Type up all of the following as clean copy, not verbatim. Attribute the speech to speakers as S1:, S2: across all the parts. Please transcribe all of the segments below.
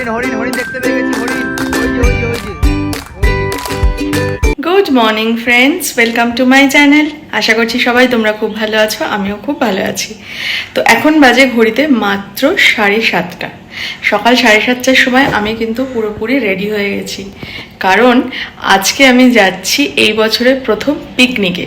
S1: হরিণ হরিণ হরিণ দেখতে পেয়ে গেছি, হরিণ। ওই যে
S2: good morning friends, welcome to my channel. আশা করছি সবাই তোমরা খুব ভালো আছো, আমিও খুব ভালো আছি। তো এখন বাজে ঘড়িতে মাত্র 7:30। সকাল 7:30টার সময় আমি কিন্তু পুরোপুরি রেডি হয়ে গেছি, কারণ আজকে আমি যাচ্ছি এই বছরের প্রথম পিকনিকে।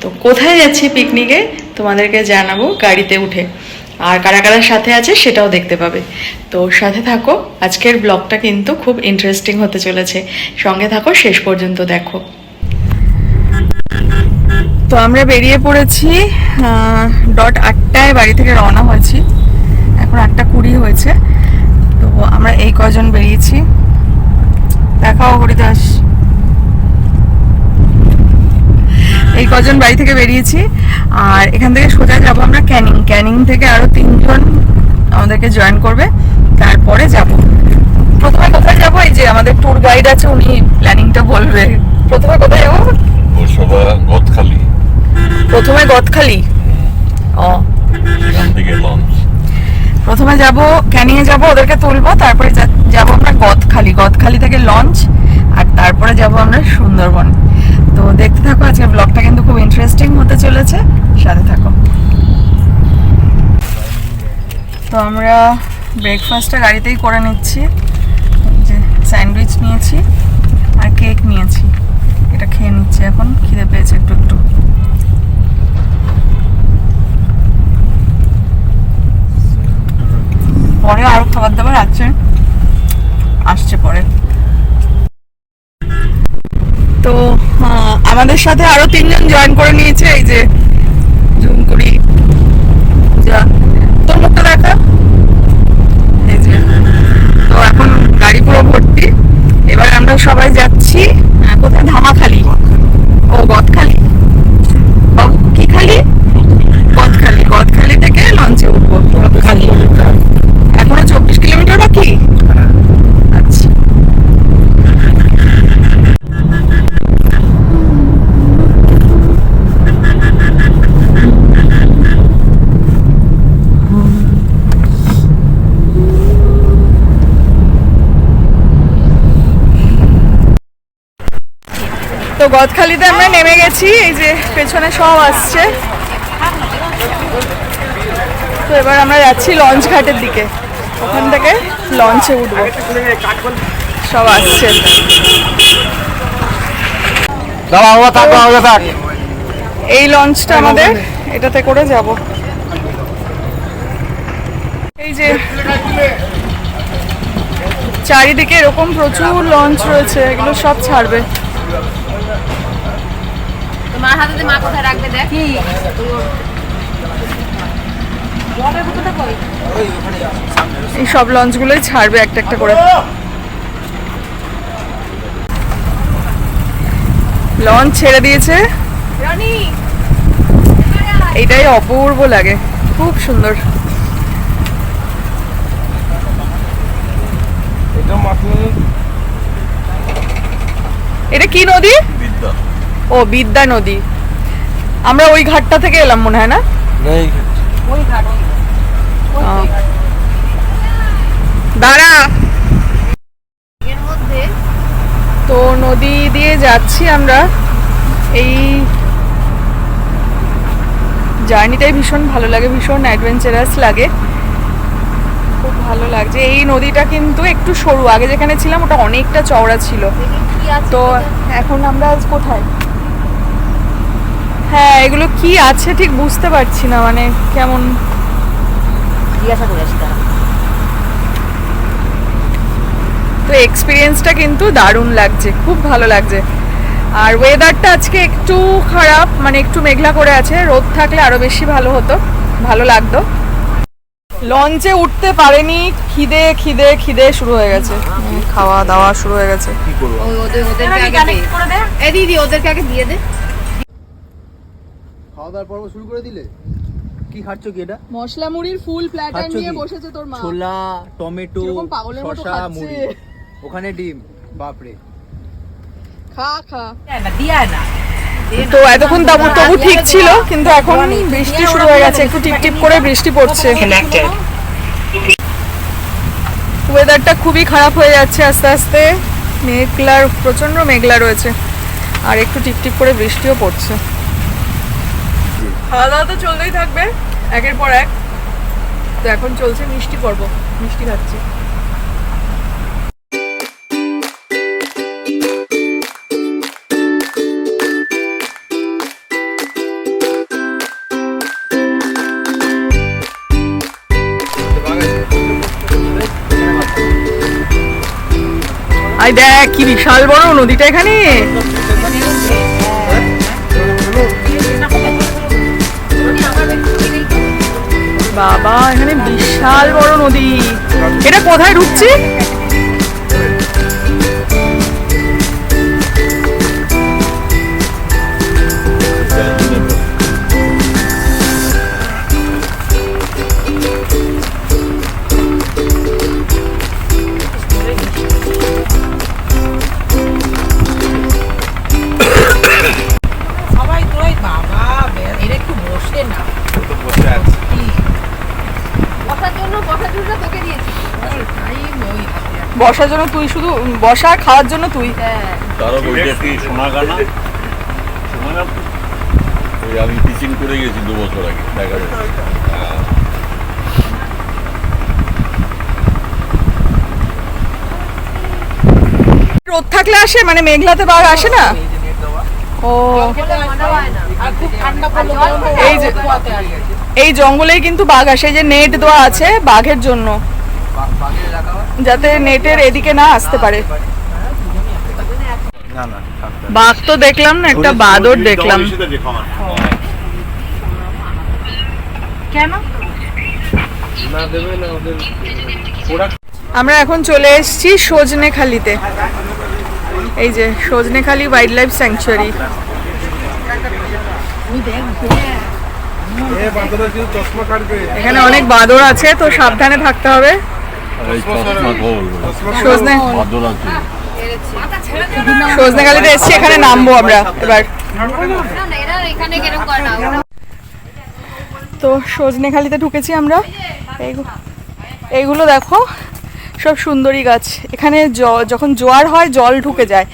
S2: তো কোথায় যাচ্ছি পিকনিকে তোমাদেরকে জানাবো গাড়িতে উঠে, আর কারা কারা সাথে আছে সেটাও দেখতে পাবে। তো সাথে থাকো, আজকের ব্লগটা কিন্তু খুব ইন্টারেস্টিং হতে চলেছে, সঙ্গে থাকো, শেষ পর্যন্ত দেখো। তো আমরা বেরিয়ে পড়েছি, 8টায় বাড়ি থেকে রওনা হয়েছি, এখন 8:20 হয়েছে। তো আমরা এই কজন বেরিয়েছি, দেখাও হরিদাস, এই কজন বাড়ি থেকে বেরিয়েছি। আর এখান থেকে সোজা যাবো আমরা ক্যানিং। ক্যানিং থেকে আরো 3 জন আমাদেরকে জয়েন করবে, তারপরে যাব। প্রথমে কোথায় যাবো, এই যে আমাদের ট্যুর গাইড আছে, উনি প্ল্যানিংটা বলবে। প্রথমে কোথায় যাবো?
S3: গদখালি।
S2: প্রথমে গদখালি। প্রথমে যাব ক্যানিং এ, যাবো ওদেরকে তুলবো, তারপরে যাবো আমরা গদখালি। গদখালি থেকে লঞ্চ, আর তারপরে যাব আমরা সুন্দরবন। তো দেখতে থাকো, আজকে ব্লগটা কিন্তু খুব ইন্টারেস্টিং হতে চলেছে, সাথে থাকো। তো আমরা ব্রেকফাস্টটা গাড়িতেই করে নিচ্ছি, যে স্যান্ডউইচ নিয়েছি আর কেক নিয়েছি, এটা খেয়ে নিচ্ছি, এখন খিদে পেয়েছে একটু একটু। পরে আরো খাবার দাবার আছে, আসছে পরে। তো আমাদের সাথে আরো 3 জন জয়েন করে নিয়েছে, এই যে ঝুমকুড়ি, যা তোর মুখটা দেখা, এই যে। তো এখন গাড়ি পুরো ভর্তি, এবার আমরা সবাই যাচ্ছি কোথায়, ধামাখালি। ও গদখালি, বাবু কি খালি? গদখালি। গদখালি থেকে লঞ্চে উঠবো। গদখালি এখনো 24 কিলোমিটার বাকি। আচ্ছা, তো গদখালিতে আমরা নেমে গেছি, এই যে পেছনে সব আসছে। তো এবার আমরা যাচ্ছি লঞ্চ ঘাটের দিকে, ওখান থেকে লঞ্চে উঠবো, সব আসছে। এই লঞ্চটা আমাদের, এটাতে করে যাব। এই যে চারিদিকে এরকম প্রচুর লঞ্চ রয়েছে, এগুলো সব ছাড়বে।
S4: তোমার হাতে মা কোথায় রাখবে দেখ। কি
S2: এই সব লঞ্চগুলোই ছাড়বে একটা একটা করে। লঞ্চ ছেড়ে দিয়েছে, এইটাই অপূর্ব লাগে, খুব সুন্দর। এটা কি নদী? ও বিদ্যা নদী। আমরা ওই ঘাটটা থেকে এলাম মনে হয়, না? দাঁড়া, তো নদী দিয়ে যাচ্ছি আমরা। এই জার্নিটাই ভীষণ ভালো লাগে, ভীষণ অ্যাডভেঞ্চারাস লাগে, খুব ভালো লাগছে। এই নদীটা কিন্তু একটু সরু, আগে যেখানে ছিলাম ওটা অনেকটা চওড়া ছিল। তো এখন আমরা আজ কোথায়? হ্যাঁ, এগুলো কি আছে ঠিক বুঝতে পারছি না, মানে কেমন জিজ্ঞাসা করে আসি। তো এক্সপিরিয়েন্সটা কিন্তু দারুণ লাগছে, খুব ভালো লাগছে। আর ওয়েদারটা আজকে একটু খারাপ, মানে একটু মেঘলা করে আছে, রোদ থাকলে আরো বেশি ভালো হতো, ভালো লাগতো। লঞ্চে উঠতে পারেনি, খিদে খিদে খিদে শুরু হয়ে গেছে, খাওয়া দাওয়া শুরু হয়ে গেছে। কি করব,
S4: দিদি ওদেরকে আগে দিয়ে দে।
S1: খাওয়া দাওয়ার পর্ব শুরু করে দিলে? কি খাচ্ছ কি এটা?
S2: মশলা মুড়ির ফুল প্ল্যাটার নিয়ে বসেছে তোর মা।
S1: ছোলা, টমেটো, শসা, মুড়ি, ওখানে ডিম। বাপরে,
S2: খা খা।
S4: দিয়া না।
S2: তো এতক্ষণ তবু ঠিক ছিল, কিন্তু এখন বৃষ্টি শুরু হয়ে গেছে, একটু টিপ টিপ করে বৃষ্টি পড়ছে। ওয়েদারটা খুবই খারাপ হয়ে যাচ্ছে আস্তে আস্তে, মেঘলার প্রচণ্ড মেঘলা রয়েছে, আর একটু টিপটিপ করে বৃষ্টিও পড়ছে। খাওয়া দাওয়া তো চলতেই থাকবে একের পর এক। তো এখন চলছে মিষ্টি পর্ব, মিষ্টি খাচ্ছি। আই দেখ কি বিশাল বড় নদীটা এখানে। বাবা এখানে বিশাল বড় নদী। এটা কোথায় ঢুকছি?
S4: সবাই তো ওই বাবা এর একটু বসে না, বসার জন্য তোকে দিয়েছি।
S2: বসার জন্য তুই, শুধু বসা খাওয়ার জন্য তুই।
S3: তারও বইটা কি সোনাগানা? সোনাগানা ওই আমি টিচিং করে গেছি 2 বছর আগে, দেখা যাচ্ছে।
S2: রোদ থাকলে আসে, মানে মেঘলাতে বাঘ আসে না? ও এই যে এই জঙ্গলেই কিন্তু বাঘ আসে, এই যে নেট দেওয়া আছে বাঘের জন্য, যাতে নেটের এদিকে না আসতে পারে। বাঘ তো দেখলাম না, একটা বাদর দেখলাম। কেন? আমরা এখন চলে এসেছি সজনেখালিতে। এই যে সজনেখালি ওয়াইল্ড লাইফ স্যাংচুয়ারি। এখানে অনেক বাঁদর আছে, তো সাবধানে থাকতে হবে। সজনেখালিতে এসেছি, এখানে নামবো আমরা এবার। তো সজনেখালিতে ঢুকেছি আমরা। এইগুলো দেখো সব সুন্দরী গাছ। এখানে যখন জোয়ার হয় জল ঢুকে যায়,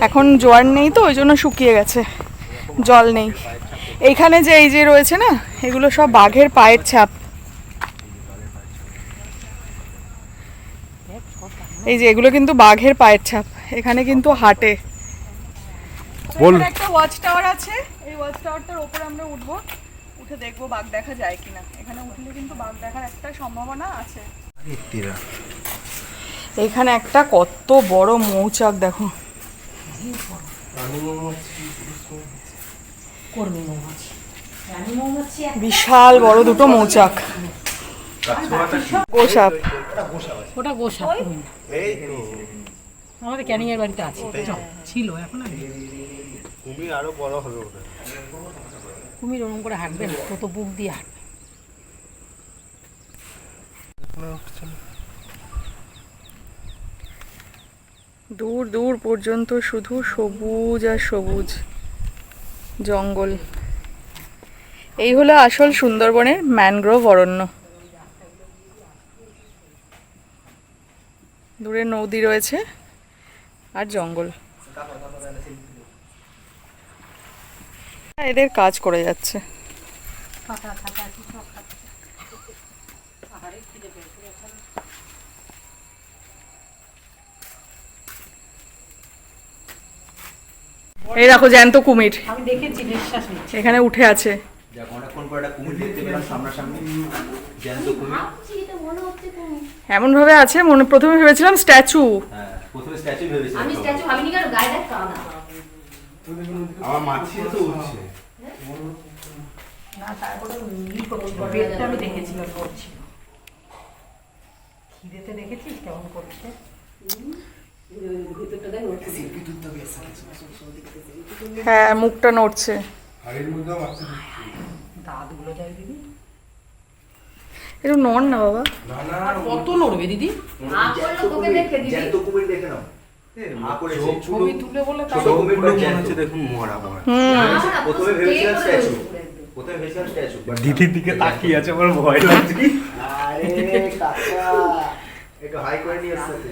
S2: এখন জোয়ার নেই তো ওই জন্য শুকিয়ে গেছে, জল নেই। এইখানে যে এই যে রয়েছে না, এগুলো সব বাঘের পায়ের ছাপ। এই যে এগুলো কিন্তু বাঘের পায়ের ছাপ, এখানে কিন্তু হাটে। একটা ওয়াচ টাওয়ার আছে, এই ওয়াচ টাওয়ারটার উপরে আমরা উঠবো, উঠে দেখবো বাঘ দেখা যায় কিনা। এখানে উঠলে কিন্তু বাঘ দেখার একটা সম্ভাবনা আছে। এখানে একটা কত বড় মৌচাক দেখো, বিশাল বড় দুটো মৌচাক। গোসাপ,
S4: ওটা গোসাপ আমাদের ক্যানিং এর বাড়িতে আছে, ছিল এখন আর কুমির আরো বড় হবে। ওটা কুমির ওরকম করে হাঁটবে না, কত বুক দিয়ে হাঁটবে।
S2: দূর দূর পর্যন্ত শুধু সবুজ আর সবুজ জঙ্গল। এই হলো আসল সুন্দরবনের ম্যানগ্রোভ অরণ্য। দূরে নদী রয়েছে আর জঙ্গল। এদের কাজ করে যাচ্ছে। এই দেখো জ্যান্ত কুমির,
S4: আমি দেখেছি, নিঃশ্বাস নিচ্ছে।
S2: এখানে উঠে আছে। এমন ভাবে আছে, মনে প্রথমে ভেবেছিলাম স্ট্যাচু।
S4: আমি স্ট্যাচু ভাবিনি, কারণ গায়ে দেখ কানা।
S5: আমার মাছি তো উঠছে
S4: না, তারপরে পেটটা আমি দেখেছিলাম করছিল। খিদেতে দেখেছিস কেমন করছে?
S2: হ্যাঁ মুখটা নড়ছে।
S4: দাঁতগুলো যাই দিদি,
S2: একটু নড় না বাবা।
S4: কত নড়বে দিদি? ছবি তুলে বলে
S5: দিদির দিকে তাকিয়ে আছে, আমার ভয় লাগছে। একটু হাই করে নিয়ে আসতে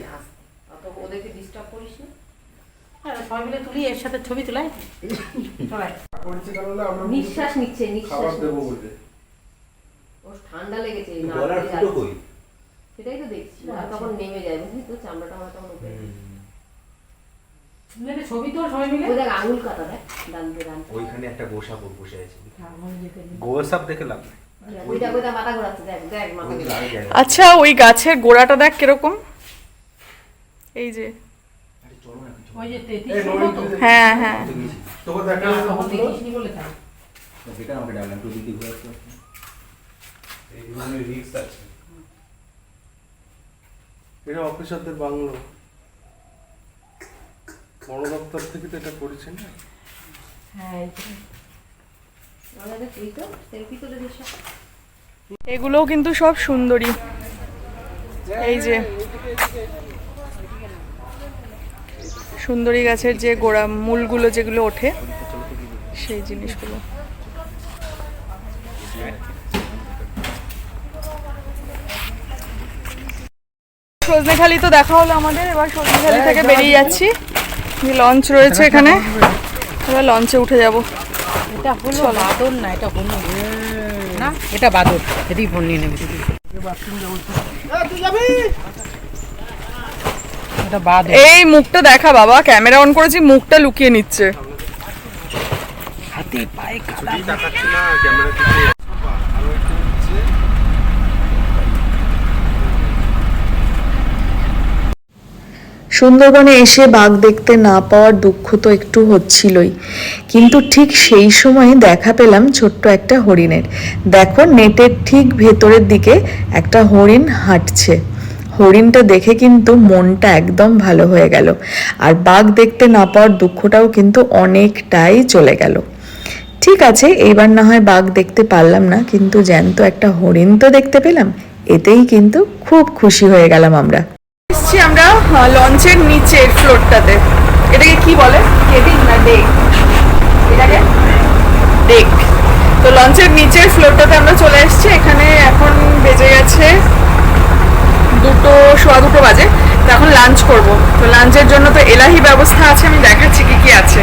S4: অত ওদেরকে ডিস্টার্ব করিস না। হ্যাঁ, সবাই মিলে তুলি এর সাথে ছবি তোলাই সবাই।
S5: করছে কারণ আমরা
S4: নিঃশ্বাস নিচ্ছে, নিঃশ্বাস
S5: খাবার দেবো
S4: নিচ্ছে।
S5: বলে
S4: ওর ঠান্ডা লেগেছে,
S5: গলার ফুটো কই?
S4: সেটাই তো দেখছি। আর তখন নেমে যায়, বুঝলি তো, চামড়াটা আমার তখন উপরে। ছবি তো সবাই মিলে ওই দেখ আঙুল কাটা, দেখ ডানতে ডানতে
S5: ওইখানে একটা গোসাপ বসে আছে। গোসাপ দেখে লাভ নাই।
S4: ওইটা ওইটা মাথা ঘোরাচ্ছে, দেখ দেখ মাথা ঘোরাচ্ছে।
S2: আচ্ছা, ওই গাছের গোড়াটা দেখ কিরকম, এই যে।
S4: ওই যে 33
S2: হ্যাঁ হ্যাঁ,
S5: তোকে দেখা
S4: তখন দেখিসনি বলে তাই।
S1: যেটা আমাকে ডাকলাম তো দিদি ঘুরে আসতে।
S5: এইখানে রিস্ক আছে। এটা অফিসারদের বাংলো, বড় দপ্তর থেকে তো এটা করেছে না।
S4: হ্যাঁ আমাদের তুই তো সেলফি তুলে দিস।
S2: এগুলোও কিন্তু সব সুন্দরী। এই যে সুন্দরী গাছের যে গোড়া মূলগুলো যেগুলো ওঠে সেই জিনিসগুলো। সজনেখালি তো দেখা হলো আমাদের, এবার সজনেখালি থেকে বেরিয়ে যাচ্ছি। লঞ্চ রয়েছে এখানে, এবার লঞ্চে উঠে যাব।
S4: এটা হলো বাদর না, এটা হলো না, এটা বাদর। এদিকে ফোন নিয়ে নেবে, এটা বাদর।
S2: এই মুখটা দেখা বাবা, ক্যামেরা অন করেছি, মুখটা লুকিয়ে নিচ্ছে।
S4: হাতে পায়ে কাদা।
S5: দেখাচ্ছে না ক্যামেরা থেকে।
S6: সুন্দরবনে এসে বাঘ দেখতে না পাওয়ার দুঃখ তো একটু হচ্ছিলই, কিন্তু ঠিক সেই সময় দেখা পেলাম ছোট্ট একটা হরিণের। দেখো, নেটের ঠিক ভেতরের দিকে একটা হরিণ হাঁটছে। হরিণটা দেখে কিন্তু মনটা একদম ভালো হয়ে গেল, আর বাঘ দেখতে না পাওয়ার দুঃখটাও কিন্তু অনেকটাই চলে গেল। ঠিক আছে, এইবার না হয় বাঘ দেখতে পারলাম না, কিন্তু জ্যান্ত একটা হরিণ তো দেখতে পেলাম, এতেই কিন্তু খুব খুশি হয়ে গেলাম আমরা।
S2: এসছি আমরা লঞ্চের নিচের ফ্লোরটাতে। এটাকে কি বলে, কেবিন না ডেক? এটাকে ডেক। তো লঞ্চের নিচের ফ্লোরটাতে আমরা চলে এসেছি। এখানে এখন বেজে গেছে 2:15 বাজে। তো এখন লাঞ্চ করব। তো লাঞ্চের জন্য তো এলাহি ব্যবস্থা আছে, আমি দেখাচ্ছি কি কি আছে।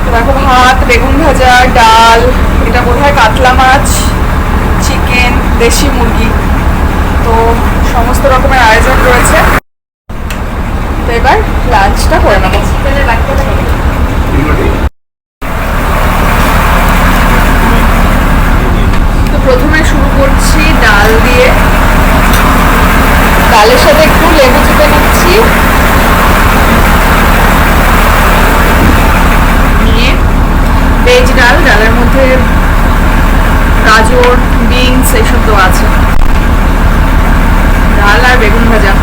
S2: তো দেখো, ভাত, বেগুন ভাজা, ডাল, এটা বোধহয় কাতলা মাছ, চিকেন, দেশি মুরগি, তো সমস্ত রকমের আয়োজন রয়েছে। তো এবার লাঞ্চটা করে নেবো। তো প্রথমে শুরু করছি ডাল দিয়ে। ডালের সাথে একটু লেবু চিপে নিচ্ছি, নিয়ে ভেজ ডাল, ডালের মধ্যে গাজর, বিনস এইসব তো আছে। ডাল আর বেগুন ভাজা।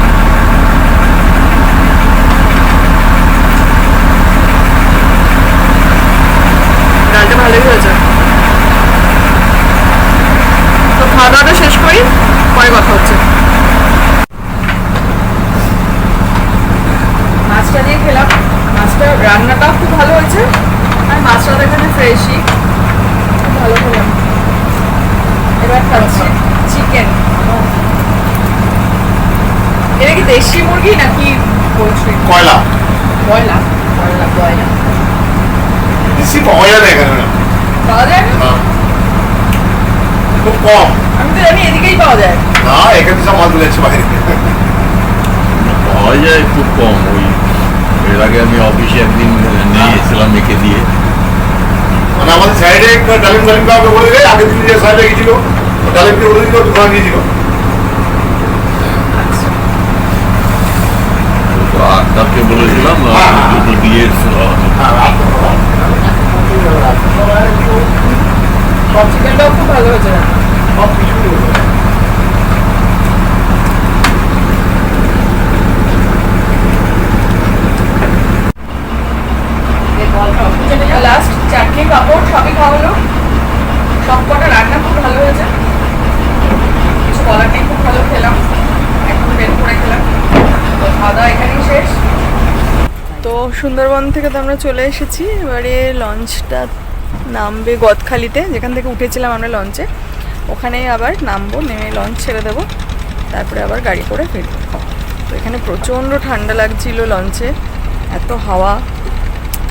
S2: ডালটা ভালোই হয়েছে। তো খাওয়া দাওয়াটা শেষ করি, পরে কথা হচ্ছে। মাছটা দিয়ে খেলাম, মাছটা রান্নাটাও খুব ভালো হয়েছে, আর মাছটা এখানে ফ্রেশই, খুব ভালো খেলাম। এবার খাচ্ছি চিকেন। এটা কি দেশি মুরগি নাকি পোলট্রি?
S5: কয়লা
S2: কয়লা, কয়লা, কয়লা
S5: বেশি পাওয়া যায় না এখানে,
S2: পাওয়া যায় না?
S5: খুব কম।
S2: আমি তো জানি এদিকেই পাওয়া যায়।
S5: না, এখানে সব মাল তুলে যাচ্ছে বাইরে।
S3: পাওয়া যায় খুব কম। ওই এর আগে আমি অফিসে একদিন নিয়ে এসেছিলাম একে দিয়ে।
S5: মানে আমাদের সাইডে ডালিম ডালিম কাউকে বলে দেয়, আগের দিন যে সাইডে গেছিল ডালিম দিয়ে বলে দিল, দোকান নিয়েছিল।
S3: তো আক্তারকে বলেছিলাম দুটো দিয়ে
S2: চিকেনটাও খুব ভালো হয়েছে।
S5: সব কিছু
S2: লাস্ট চাটনি, পাঁপড় সবই খাওয়া হলো। সব কটা রান্না খুব ভালো হয়েছে, কিছু বলার নেই, খুব ভালো খেলাম। এখন বের করে খেলাম। তো খাওয়া দাওয়া এখানেই শেষ। তো সুন্দরবন থেকে তো আমরা চলে এসেছি। এবারে লঞ্চটা নামবে গদখালিতে, যেখান থেকে উঠেছিলাম আমরা লঞ্চে, ওখানেই আবার নামবো, নেমে লঞ্চ ছেড়ে দেবো। তারপরে আবার গাড়ি করে ফিরব। তো এখানে প্রচণ্ড ঠান্ডা লাগছিল লঞ্চে, এত হাওয়া,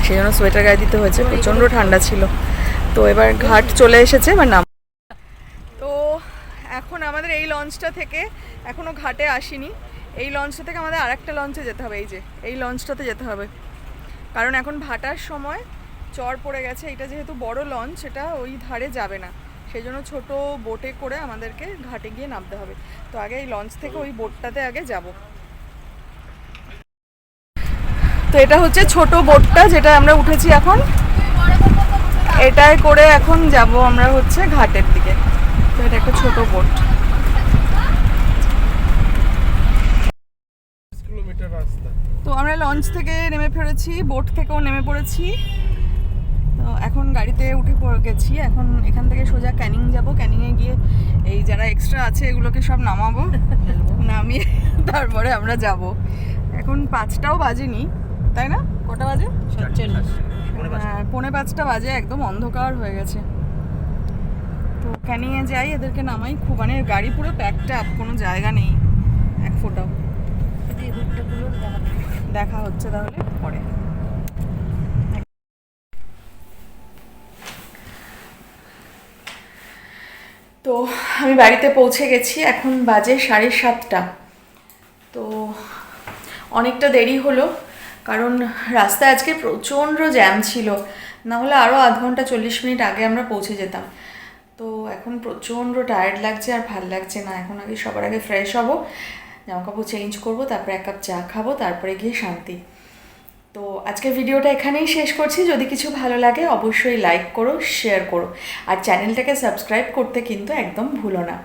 S2: সেই জন্য সোয়েটার গায়ে দিতে হয়েছে, প্রচণ্ড ঠান্ডা ছিল। তো এবার ঘাট চলে এসেছে, এবার নাম। তো এখন আমাদের এই লঞ্চটা থেকে এখনও ঘাটে আসিনি, এই লঞ্চটা থেকে আমাদের আরেকটা লঞ্চে যেতে হবে, এই যে এই লঞ্চটাতে যেতে হবে, কারণ এখন ভাটার সময় চর পড়ে গেছে। এটা যেহেতু বড় লঞ্চ, এটা ওই ধারে যাবে না, সেই জন্য ছোটো বোটে করে আমাদেরকে ঘাটে গিয়ে নামতে হবে। তো আগে এই লঞ্চ থেকে ওই বোটটাতে আগে যাব। তো এটা হচ্ছে ছোট বোটটা যেটা আমরা উঠেছি এখন, এটাই করে এখন যাব আমরা হচ্ছে ঘাটের দিকে। তো এটা একটা ছোট বোট। তো আমরা লঞ্চ থেকে নেমে পড়েছি, বোট থেকেও নেমে পড়েছি। তো এখন গাড়িতে উঠে গেছি, এখন এখান থেকে সোজা ক্যানিং যাব। ক্যানিংয়ে গিয়ে এই যারা এক্সট্রা আছে এগুলোকে সব নামাবো, নামিয়ে তারপরে আমরা যাব। এখন 5টাও বাজেনি, তাই না? কটা বাজে? 4:45 বাজে, একদম অন্ধকার হয়ে গেছে। তো ক্যানিংয়ে যাই, এদেরকে নামাই। খুব মানে গাড়ি পুরো প্যাকড আপ, কোনো জায়গা নেই এক ফোটাও। দেখা হচ্ছে তাহলে পরে। তো আমি বাড়িতে পৌঁছে গেছি, এখন বাজে 7:30। তো অনেকটা দেরি হলো, কারণ রাস্তায় আজকে প্রচণ্ড জ্যাম ছিল, না হলে আরও আধ ঘন্টা 40 মিনিট আগে আমরা পৌঁছে যেতাম। তো এখন প্রচণ্ড টায়ার্ড লাগছে আর ভাল লাগছে না। এখন আগে সবার আগে ফ্রেশ হব, জামাকাপড় চেঞ্জ করবো, তারপরে 1 কাপ চা খাবো, তারপরে গিয়ে শান্তি। তো আজকের ভিডিওটা এখানেই শেষ করছি। যদি কিছু ভালো লাগে অবশ্যই লাইক করো, শেয়ার করো, আর চ্যানেলটাকে সাবস্ক্রাইব করতে কিন্তু একদম ভুলো না।